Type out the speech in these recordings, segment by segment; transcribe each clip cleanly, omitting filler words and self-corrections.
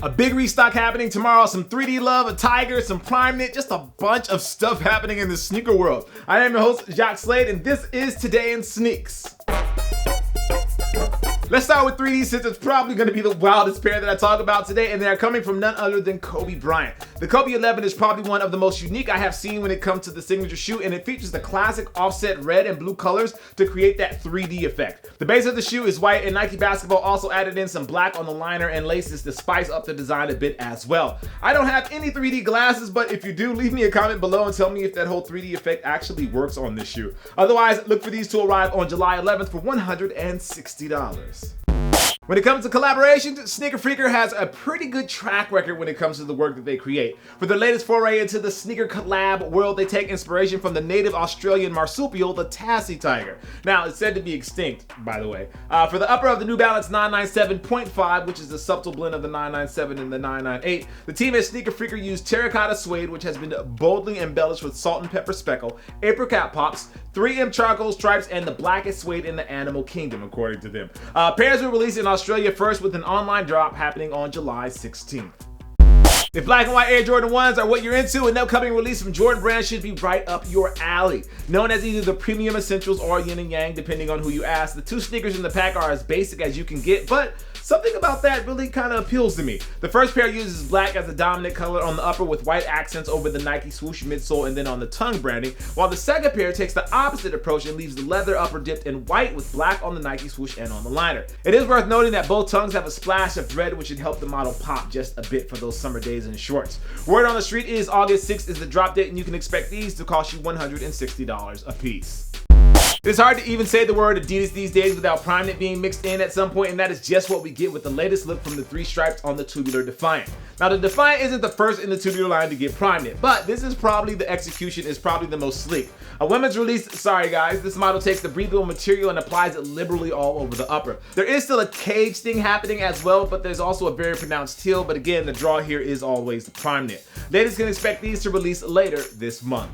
A big restock happening tomorrow, some 3D love, a tiger, some prime knit, just a bunch of stuff happening in the sneaker world. I am your host, Jacques Slade, and this is Today in Sneaks. Let's start with 3D since it's probably going to be the wildest pair that I talk about today, and they are coming from none other than Kobe Bryant. The Kobe 11 is probably one of the most unique I have seen when it comes to the signature shoe, and it features the classic offset red and blue colors to create that 3D effect. The base of the shoe is white, and Nike Basketball also added in some black on the liner and laces to spice up the design a bit as well. I don't have any 3D glasses, but if you do, leave me a comment below and tell me if that whole 3D effect actually works on this shoe. Otherwise, look for these to arrive on July 11th for $160. When it comes to collaborations, Sneaker Freaker has a pretty good track record when it comes to the work that they create. For their latest foray into the sneaker collab world, they take inspiration from the native Australian marsupial, the Tassie tiger. Now, it's said to be extinct, by the way. For the upper of the New Balance 997.5, which is the subtle blend of the 997 and the 998, the team at Sneaker Freaker used terracotta suede, which has been boldly embellished with salt and pepper speckle, apricot pops, 3M charcoal stripes, and the blackest suede in the animal kingdom, according to them. Pairs were released in Australia first with an online drop happening on July 16th. If black and white Air Jordan 1s are what you're into, an upcoming release from Jordan Brand should be right up your alley. Known as either the premium essentials or yin and yang, depending on who you ask, the two sneakers in the pack are as basic as you can get, but something about that really kind of appeals to me. The first pair uses black as a dominant color on the upper with white accents over the Nike swoosh midsole and then on the tongue branding, while the second pair takes the opposite approach and leaves the leather upper dipped in white with black on the Nike swoosh and on the liner. It is worth noting that both tongues have a splash of red, which should help the model pop just a bit for those summer days in shorts. Word on the street is August 6th is the drop date, and you can expect these to cost you $160 a piece. It's hard to even say the word Adidas these days without prime knit being mixed in at some point, and that is just what we get with the latest look from the three stripes on the tubular Defiant. Now, the Defiant isn't the first in the tubular line to get prime knit, but this is probably the execution is probably the most sleek. A women's release, sorry guys, this model takes the breathable material and applies it liberally all over the upper. There is still a cage thing happening as well, but there's also a very pronounced teal, but again, the draw here is always the prime knit. Ladies can expect these to release later this month.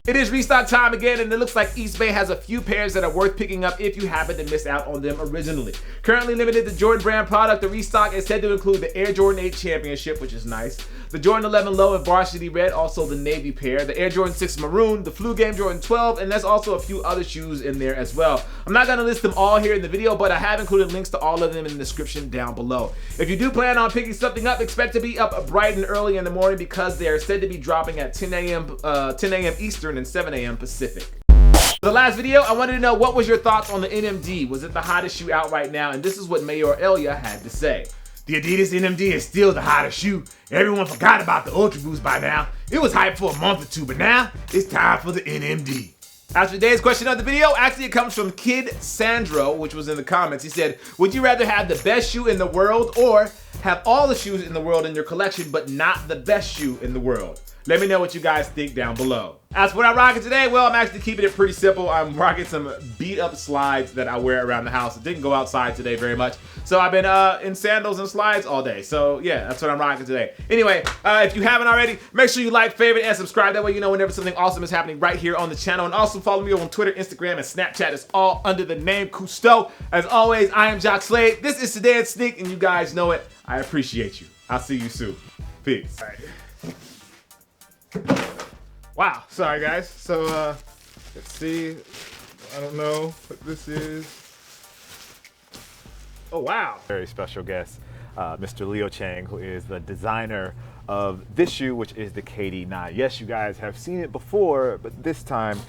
It is restock time again, and it looks like Eastbay has a few pairs that are worth picking up if you happen to miss out on them originally. Currently limited to Jordan Brand product, the restock is said to include the Air Jordan 8 Championship, which is nice, the Jordan 11 Low in Varsity Red, also the Navy pair, the Air Jordan 6 Maroon, the Flu Game Jordan 12, and there's also a few other shoes in there as well. I'm not going to list them all here in the video, but I have included links to all of them in the description down below. If you do plan on picking something up, expect to be up bright and early in the morning because they are said to be dropping at 10 a.m. Eastern and 7 a.m. Pacific. For the last video, I wanted to know what was your thoughts on the NMD. Was it the hottest shoe out right now? And this is what Mayor Elia had to say. The Adidas NMD is still the hottest shoe. Everyone forgot about the Ultra Boost by now. It was hyped for a month or two, but now it's time for the NMD. As for today's question of the video, actually it comes from Kid Sandro, which was in the comments. He said, would you rather have the best shoe in the world or have all the shoes in the world in your collection, but not the best shoe in the world? Let me know what you guys think down below. As for what I'm rocking today, well, I'm actually keeping it pretty simple. I'm rocking some beat up slides that I wear around the house. I didn't go outside today very much. So I've been in sandals and slides all day. So yeah, that's what I'm rocking today. Anyway, if you haven't already, make sure you like, favorite, and subscribe. That way you know whenever something awesome is happening right here on the channel. And also follow me on Twitter, Instagram, and Snapchat. It's all under the name Cousteau. As always, I am Jacques Slade. This is Today in Sneak, and you guys know it. I appreciate you. I'll see you soon. Peace. All right. Wow, sorry guys. So let's see. I don't know what this is. Oh wow. Very special guest, Mr. Leo Chang, who is the designer of this shoe, which is the KD9. Yes, you guys have seen it before, but this time